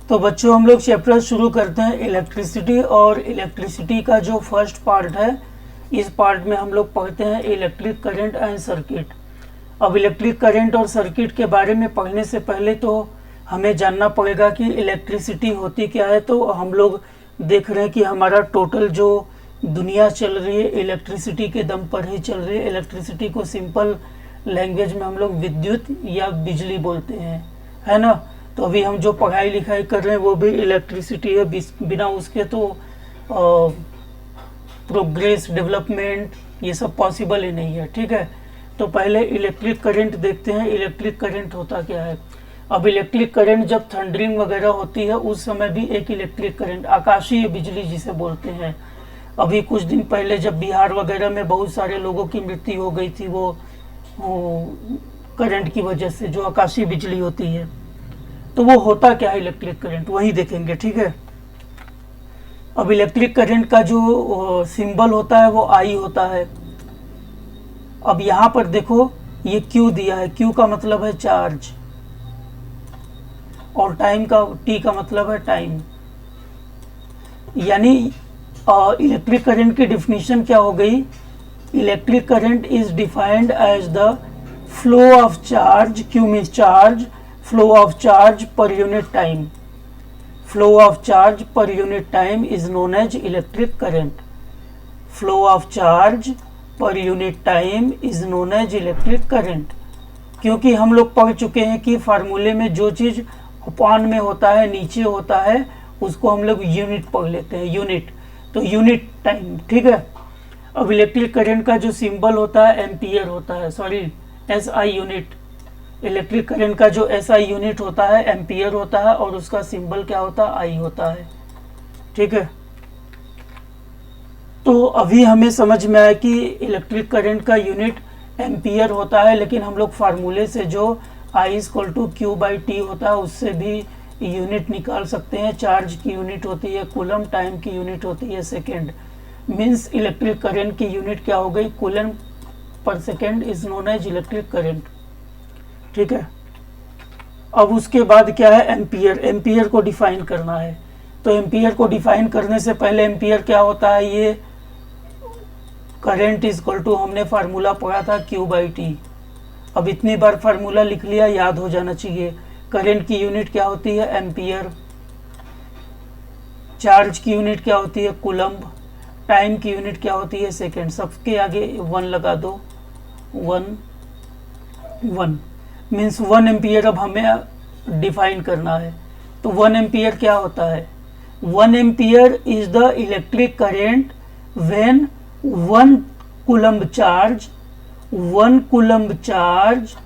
तो बच्चों हम लोग चैप्टर शुरू करते हैं इलेक्ट्रिसिटी। और इलेक्ट्रिसिटी का जो फर्स्ट पार्ट है, इस पार्ट में हम लोग पढ़ते हैं इलेक्ट्रिक करंट एंड सर्किट। अब इलेक्ट्रिक करंट और सर्किट के बारे में पढ़ने से पहले तो हमें जानना पड़ेगा कि इलेक्ट्रिसिटी होती क्या है। तो हम लोग देख रहे हैं कि हमारा टोटल जो दुनिया चल रही है इलेक्ट्रिसिटी के दम पर ही चल रही है। इलेक्ट्रिसिटी को सिंपल लैंग्वेज में हम लोग विद्युत या बिजली बोलते हैं, है ना। तो अभी हम जो पढ़ाई लिखाई कर रहे हैं वो भी इलेक्ट्रिसिटी है। बिना उसके तो प्रोग्रेस, डेवलपमेंट ये सब पॉसिबल ही नहीं है, ठीक है। तो पहले इलेक्ट्रिक करंट देखते हैं, इलेक्ट्रिक करंट होता क्या है। अब इलेक्ट्रिक करंट जब थंडरिंग वगैरह होती है उस समय भी एक इलेक्ट्रिक करंट, आकाशीय बिजली जिसे बोलते हैं। अभी कुछ दिन पहले जब बिहार वगैरह में बहुत सारे लोगों की मृत्यु हो गई थी वो करंट की वजह से, जो आकाशीय बिजली होती है। तो वो होता क्या है इलेक्ट्रिक करंट, वही देखेंगे, ठीक है। अब इलेक्ट्रिक करंट का जो सिंबल होता है वो आई होता है। अब यहां पर देखो ये क्यू दिया है, क्यू का मतलब है चार्ज और टाइम का, टी का मतलब है टाइम। यानी इलेक्ट्रिक करंट की डिफिनीशन क्या हो गई। Electric current is defined as the flow of charge, Q means charge, flow of charge per unit time. Flow of charge per unit time is known as electric current. Flow of charge per unit time is known as electric current. क्योंकि हम लोग पढ़ चुके हैं कि फार्मूले में जो चीज अपॉन में होता है, नीचे होता है, उसको हम लोग यूनिट पढ़ लेते हैं, यूनिट। तो यूनिट टाइम, ठीक है। अब इलेक्ट्रिक करंट का जो सिंबल होता है एम्पियर होता है, sorry SI unit. Electric current का जो एसआई यूनिट होता है एम्पियर होता है और उसका सिंबल क्या होता है, आई होता है, ठीक है। तो अभी हमें समझ में आया कि इलेक्ट्रिक करंट का यूनिट एम्पियर होता है, लेकिन हम लोग फार्मूले से जो I equal to Q by T होता है उससे भी यूनिट निकाल सकते हैं। चार्ज की यूनिट होती है कूलम, टाइम की यूनिट होती है सेकेंड। मीन्स इलेक्ट्रिक करंट की यूनिट क्या हो गई, coulomb per second is known as electric current, ठीक है। अब उसके बाद क्या है, एम्पियर। एम्पियर को डिफाइन करना है। तो एम्पियर को डिफाइन करने से पहले एम्पियर क्या होता है, ये करंट इज इक्वल टू, हमने फार्मूला पढ़ा था क्यू बाई टी। अब इतनी बार फार्मूला लिख लिया, याद हो जाना चाहिए। करंट की यूनिट क्या होती है, एम्पियर। चार्ज की यूनिट क्या होती है, कूलम्ब। टाइम की यूनिट क्या होती है, सेकेंड। सबके आगे 1 लगा दो, 1 मीन्स 1 एम्पियर अब हमें डिफाइन करना है। तो 1 एम्पियर क्या होता है, 1 ampere is the electric current when 1 coulomb charge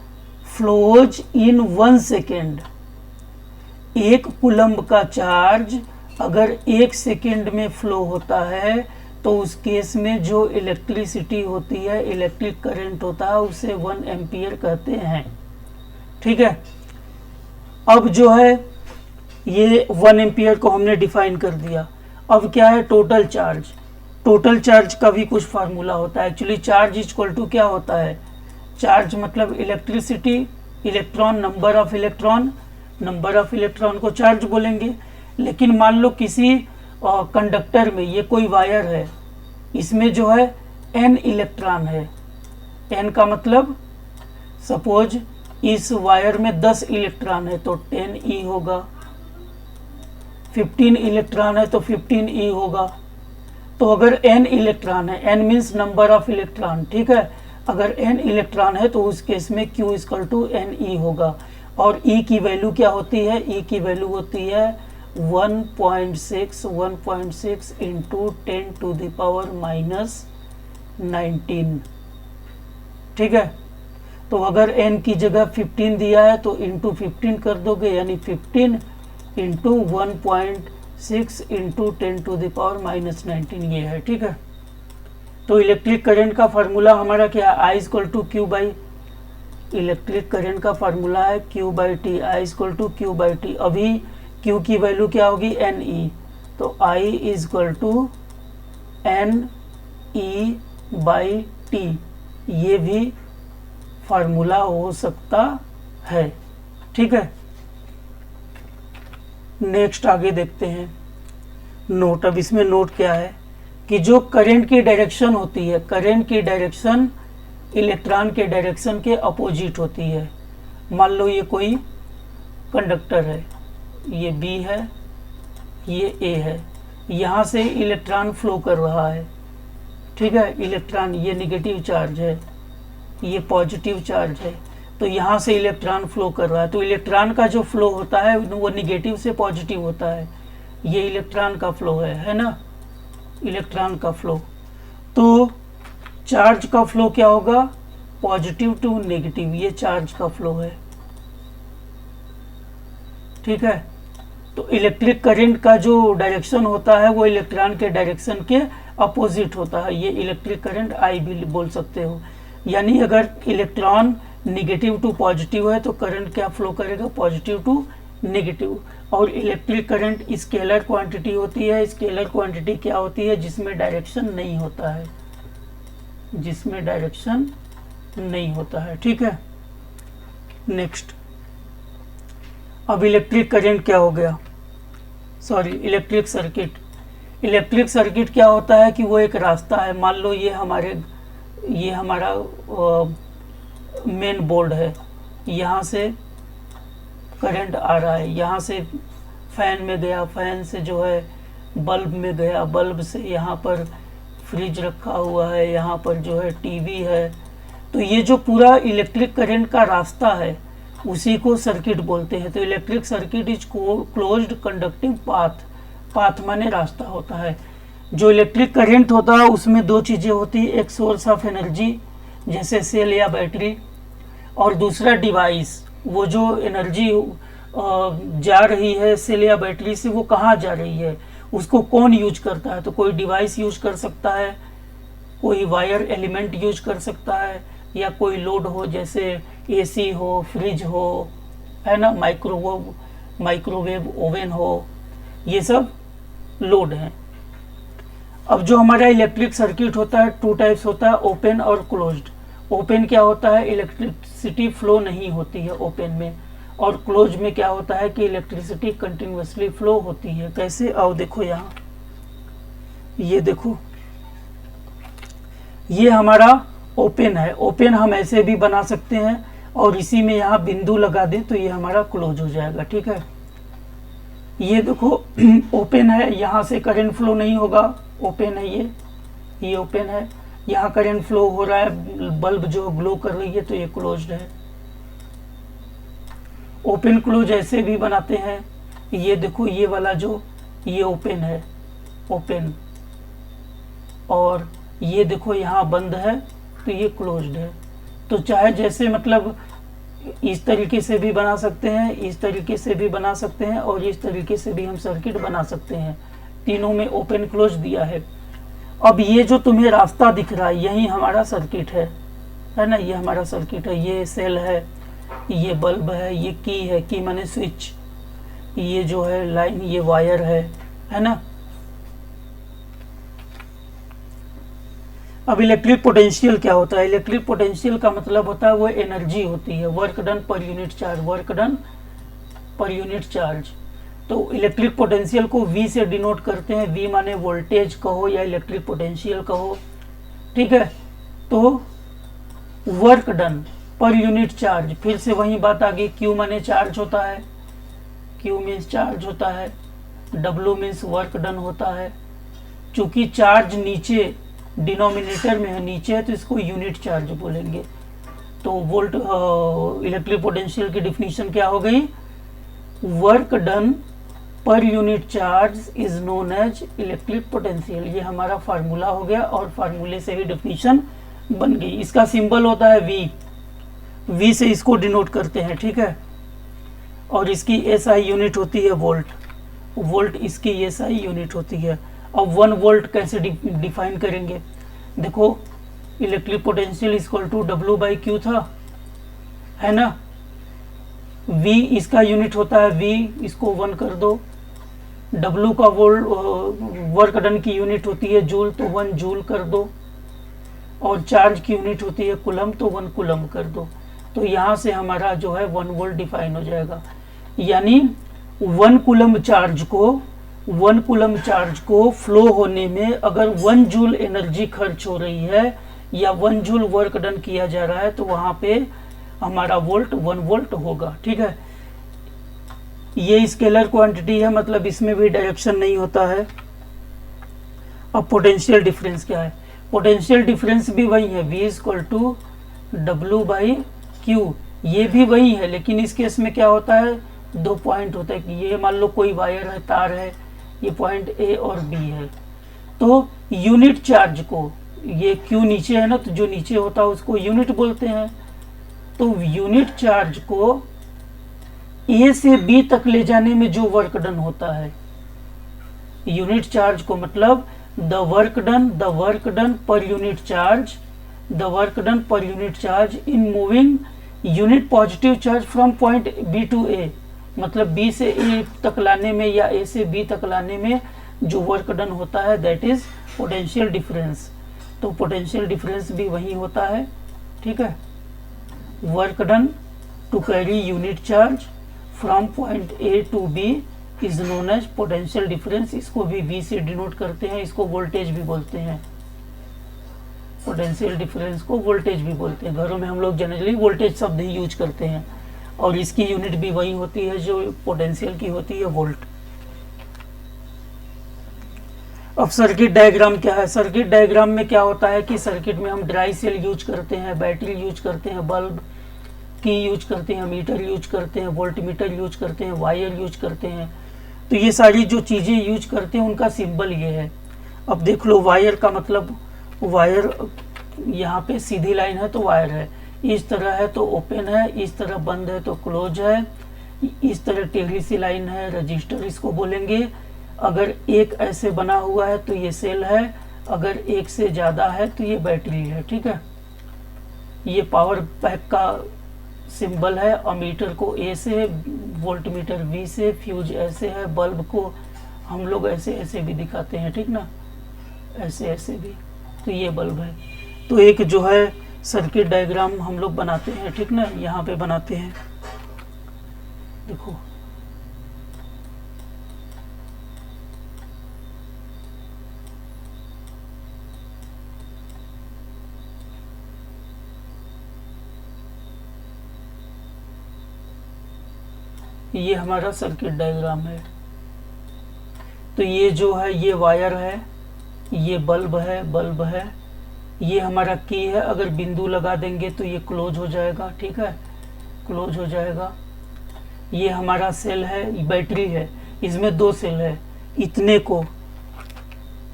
flows in 1 second. 1 coulomb का चार्ज अगर 1 सेकेंड में फ्लो होता है तो उस केस में जो इलेक्ट्रिसिटी होती है, इलेक्ट्रिक करंट होता है, उसे 1 एम्पियर कहते हैं, ठीक है। अब जो है ये 1 एम्पियर को हमने डिफाइन कर दिया। अब क्या है, टोटल चार्ज। टोटल चार्ज का भी कुछ फार्मूला होता है। एक्चुअली चार्ज इक्वल टू क्या होता है, चार्ज मतलब electricity, electron, number of electron. Number of electron को चार्ज बोलेंगे। लेकिन मान लो किसी कंडक्टर में, ये कोई वायर है, इसमें जो है n इलेक्ट्रॉन है। n का मतलब सपोज इस वायर में 10 इलेक्ट्रॉन है तो 10e होगा। 15 इलेक्ट्रॉन है तो 15e होगा। तो अगर n इलेक्ट्रॉन है, n means number of electron, ठीक है। अगर n इलेक्ट्रॉन है तो उस केस में q इक्वल टू ne होगा। और e की वैल्यू क्या होती है, e की वैल्यू होती है 1.6 इंटू 10 टू द पावर -19, ठीक है। तो अगर n की जगह 15 दिया है तो इंटू 15 कर दोगे, यानी 15 into 1.6 into 10 to the power -19 ये है, ठीक है। तो इलेक्ट्रिक करंट का फार्मूला हमारा क्या है, I equal to Q by, electric current का फार्मूला है Q by T, I equal to Q by T. अभी क्यू की वैल्यू क्या होगी, एन ई। तो I is equal to N E by T, ये भी फार्मूला हो सकता है, ठीक है। नेक्स्ट आगे देखते हैं नोट। अब इसमें नोट क्या है कि जो करंट की डायरेक्शन होती है, करंट की डायरेक्शन इलेक्ट्रॉन के डायरेक्शन के अपोजिट होती है। मान लो ये कोई कंडक्टर है, ये बी है, ये ए है, यहाँ से इलेक्ट्रॉन फ्लो कर रहा है, ठीक है। इलेक्ट्रॉन, ये नेगेटिव चार्ज है, ये पॉजिटिव चार्ज है, तो यहाँ से इलेक्ट्रॉन फ्लो कर रहा है। तो इलेक्ट्रॉन का जो फ्लो होता है वो नेगेटिव से पॉजिटिव होता है। ये इलेक्ट्रॉन का फ्लो है ना, इलेक्ट्रॉन का फ्लो। तो चार्ज का फ्लो क्या होगा, पॉजिटिव टू नेगेटिव, ये चार्ज का फ्लो है, ठीक है। तो इलेक्ट्रिक करंट का जो डायरेक्शन होता है वो इलेक्ट्रॉन के डायरेक्शन के अपोजिट होता है। ये इलेक्ट्रिक करंट आई भी बोल सकते हो। यानी अगर इलेक्ट्रॉन नेगेटिव टू पॉजिटिव है तो करंट क्या फ्लो करेगा, पॉजिटिव टू नेगेटिव। और इलेक्ट्रिक करंट स्केलर क्वांटिटी होती है। स्केलर क्वांटिटी क्या होती है, जिसमें डायरेक्शन नहीं होता है, जिसमें डायरेक्शन नहीं होता है, ठीक है। नेक्स्ट, अब इलेक्ट्रिक करंट क्या हो गया, sorry electric circuit. Electric circuit क्या होता है कि वो एक रास्ता है। मान लो ये हमारा मेन बोर्ड है, यहाँ से करंट आ रहा है, यहाँ से फैन में गया, फैन से जो है बल्ब में गया, बल्ब से यहाँ पर फ्रिज रखा हुआ है, यहाँ पर जो है टीवी है। तो ये जो पूरा इलेक्ट्रिक करंट का रास्ता है उसी को सर्किट बोलते हैं। तो electric circuit is closed conductive path. Path माने रास्ता होता है। जो इलेक्ट्रिक करंट होता है उसमें दो चीज़ें होती है, एक सोर्स ऑफ एनर्जी जैसे सेल या बैटरी, और दूसरा डिवाइस। वो जो एनर्जी जा रही है सेल या बैटरी से वो कहाँ जा रही है, उसको कौन यूज करता है। तो कोई डिवाइस यूज कर सकता है, कोई वायर एलिमेंट यूज कर सकता है, या कोई लोड हो जैसे एसी हो, फ्रिज हो, है ना, माइक्रोवेव ओवन हो, ये सब लोड हैं। अब जो हमारा इलेक्ट्रिक सर्किट होता है टू टाइप्स होता है, ओपन और क्लोज्ड। ओपन क्या होता है, इलेक्ट्रिसिटी फ्लो नहीं होती है ओपन में, और क्लोज में क्या होता है कि इलेक्ट्रिसिटी कंटिन्यूअसली फ्लो होती है। कैसे, आओ देखो यहाँ, ये देखो ये हमारा ओपन है। ओपन हम ऐसे भी बना सकते हैं और इसी में यहाँ बिंदु लगा दें तो ये हमारा क्लोज हो जाएगा, ठीक है। ये देखो ओपन है, यहाँ से करंट फ्लो नहीं होगा, ओपन है ये ओपन है, यहाँ करंट फ्लो हो रहा है, बल्ब जो ग्लो कर रही है, तो ये क्लोज्ड है। ओपन क्लोज ऐसे भी बनाते हैं। ये देखो ये वाला जो ये ओपन है, ओपन, और ये देखो यहाँ बंद है तो ये क्लोज्ड है। तो चाहे जैसे मतलब इस तरीके से भी बना सकते हैं, इस तरीके से भी बना सकते हैं, और इस तरीके से भी हम सर्किट बना सकते हैं। तीनों में ओपन क्लोज दिया है। अब ये जो तुम्हें रास्ता दिख रहा है यही हमारा सर्किट है ना, ये हमारा सर्किट है। ये सेल है, ये बल्ब है, ये की है, की माने स्विच, ये जो है लाइन, ये वायर है ना। अब इलेक्ट्रिक पोटेंशियल क्या होता है, इलेक्ट्रिक पोटेंशियल का मतलब होता है वो एनर्जी होती है, work done per unit charge, work done per unit charge. तो इलेक्ट्रिक पोटेंशियल को V से डिनोट करते हैं। V माने वोल्टेज कहो या इलेक्ट्रिक पोटेंशियल कहो, ठीक है। तो work done per unit charge, फिर से वही बात आ गई, Q माने चार्ज होता है, Q मीन्स चार्ज होता है, W मीन्स वर्क डन होता है। चूंकि चार्ज नीचे डिनोमिनेटर में है, नीचे है, तो इसको यूनिट चार्ज बोलेंगे। तो वोल्ट इलेक्ट्रिक पोटेंशियल की डिफिनीशन क्या हो गई, work done per unit charge is known as electric potential. ये हमारा फार्मूला हो गया और फार्मूले से ही डिफिनीशन बन गई। इसका सिंबल होता है V, V से इसको डिनोट करते हैं, ठीक है। और इसकी SI यूनिट होती है वोल्ट, वोल्ट इसकी SI यूनिट होती है। अब 1 वोल्ट कैसे डिफाइन करेंगे, देखो electric potential equal to W/Q था, है ना। V इसका यूनिट होता है V, इसको 1 कर दो। W का वर्क डन की यूनिट होती है जूल, तो 1 जूल कर दो। और चार्ज की यूनिट होती है कुलम, तो 1 कुलम कर दो। तो यहाँ से हमारा जो है 1 वोल्ट डिफाइन हो जाएगा। यानी 1 कूलम चार्ज को फ्लो होने में अगर 1 जूल एनर्जी खर्च हो रही है या 1 जूल वर्क डन किया जा रहा है तो वहां पे हमारा वोल्ट 1 वोल्ट होगा। ठीक है, ये स्केलर क्वांटिटी है, मतलब इसमें भी डायरेक्शन नहीं होता है। अब पोटेंशियल डिफरेंस क्या है? पोटेंशियल डिफरेंस भी वही है, V = W/Q, ये भी वही है, लेकिन इस केस में क्या होता है, 2 पॉइंट होता है कि ये मान लो कोई वायर है, तार है, ये पॉइंट A और B है, तो यूनिट चार्ज को, ये Q नीचे है ना, तो जो नीचे होता है उसको यूनिट बोलते हैं। तो यूनिट चार्ज को A से B तक ले जाने में जो वर्क डन होता है, यूनिट चार्ज को मतलब the work done per unit charge in moving unit positive charge from point B to A, मतलब B से A तक लाने में या A से B तक लाने में जो वर्क डन होता है, दैट इज पोटेंशियल डिफरेंस। तो पोटेंशियल डिफरेंस भी वही होता है। ठीक है, work done to carry unit charge from point A to B is known as potential difference. इसको भी V से डिनोट करते हैं, इसको वोल्टेज भी बोलते हैं। पोटेंशियल डिफरेंस को वोल्टेज भी बोलते हैं। घरों में हम लोग जनरली वोल्टेज शब्द ही यूज करते हैं, और इसकी यूनिट भी वही होती है जो पोटेंशियल की होती है, वोल्ट। अब सर्किट डायग्राम क्या है? सर्किट डायग्राम में क्या होता है कि सर्किट में हम ड्राई सेल यूज करते हैं, बैटरी यूज करते हैं, बल्ब की यूज करते हैं, मीटर यूज करते हैं, वोल्ट मीटर यूज करते हैं, वायर यूज करते हैं। तो ये सारी जो चीजें यूज करते हैं उनका सिंबल ये है। अब देख लो, वायर का मतलब, वायर यहाँ पे सीधी लाइन है तो वायर है, इस तरह है तो ओपन है, इस तरह बंद है तो क्लोज है, इस तरह टेढ़ी सी लाइन है, रजिस्टर इसको बोलेंगे। अगर एक ऐसे बना हुआ है तो ये सेल है, अगर एक से ज्यादा है तो ये बैटरी है। ठीक है, ये पावर पैक का सिंबल है। अमीटर को A से, वोल्ट मीटर V से, फ्यूज ऐसे है, बल्ब को हम लोग ऐसे ऐसे भी दिखाते हैं, ठीक ना, ऐसे ऐसे भी, तो ये बल्ब है। तो एक जो है सर्किट डायग्राम हम लोग बनाते हैं, ठीक ना, यहाँ पे बनाते हैं, देखो ये हमारा सर्किट डायग्राम है। तो ये जो है ये वायर है, ये बल्ब है, ये हमारा की है। अगर बिंदु लगा देंगे तो ये क्लोज हो जाएगा। ठीक है, क्लोज हो जाएगा। ये हमारा सेल है, बैटरी है, इसमें 2 सेल है। इतने को,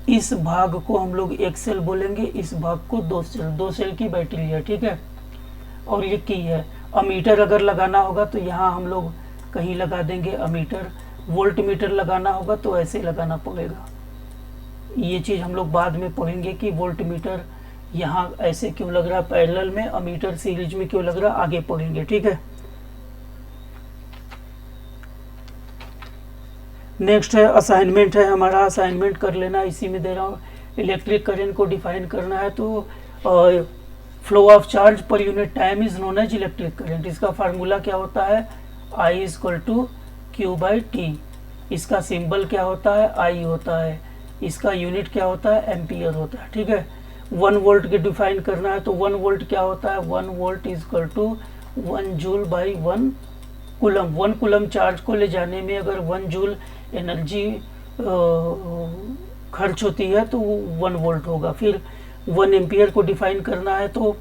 इस भाग को हम लोग 1 सेल बोलेंगे, इस भाग को 2 सेल, 2 सेल की बैटरी है। ठीक है, और ये की है। अमीटर अगर लगाना होगा तो यहाँ हम लोग कहीं लगा देंगे अमीटर। वोल्ट मीटर लगाना होगा तो ऐसे लगाना पड़ेगा। ये चीज हम लोग बाद में पढ़ेंगे कि वोल्ट मीटर यहाँ ऐसे क्यों लग रहा है पैरेलल में, अमीटर सीरीज में क्यों लग रहा है, आगे पढ़ेंगे। ठीक है, नेक्स्ट है असाइनमेंट है हमारा। असाइनमेंट कर लेना, इसी में दे रहा हूँ। इलेक्ट्रिक करंट को डिफाइन करना है तो flow of charge per unit time is known as electric current. इसका फार्मूला क्या होता है, I = Q/T। इसका सिंबल क्या होता है, I होता है। इसका यूनिट क्या होता है, एम्पियर होता है। ठीक है, 1 वोल्ट के डिफाइन करना है तो 1 वोल्ट क्या होता है, 1 वोल्ट = 1 जूल/1 कूलम। 1 कूलम चार्ज को ले जाने में अगर 1 जूल एनर्जी खर्च होती है तो 1 वोल्ट होगा। फिर 1 एम्पियर को डिफाइन करना है तो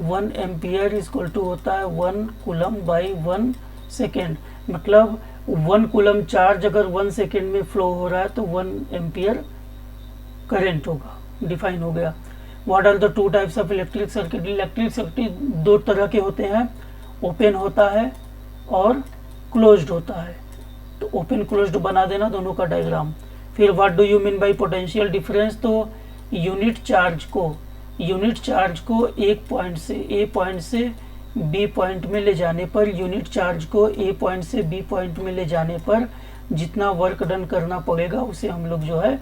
1 एम्पियर = होता है 1 कूलम/1 सेकेंड। मतलब 1 कूलम चार्ज अगर 1 सेकेंड में फ्लो हो रहा है तो 1 एम्पियर करंट होगा, डिफाइन हो गया। What are the 2 types of electric circuit? Electric circuit 2 तरह के होते हैं, ओपन होता है और क्लोज्ड होता है। तो ओपन क्लोज्ड बना देना दोनों का डायग्राम। फिर what do you mean by potential difference? तो यूनिट चार्ज को एक पॉइंट से, ए पॉइंट से बी पॉइंट में ले जाने पर, यूनिट चार्ज को ए पॉइंट से बी पॉइंट में ले जाने पर जितना वर्क डन करना पड़ेगा उसे हम लोग जो है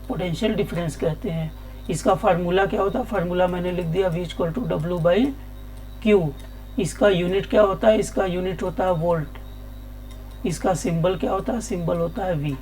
पोटेंशियल डिफरेंस कहते हैं। इसका फार्मूला क्या होता है, फार्मूला मैंने लिख दिया, V = W/Q। इसका यूनिट क्या होता है, इसका यूनिट होता है वोल्ट। इसका सिंबल क्या होता है? सिंबल होता है V।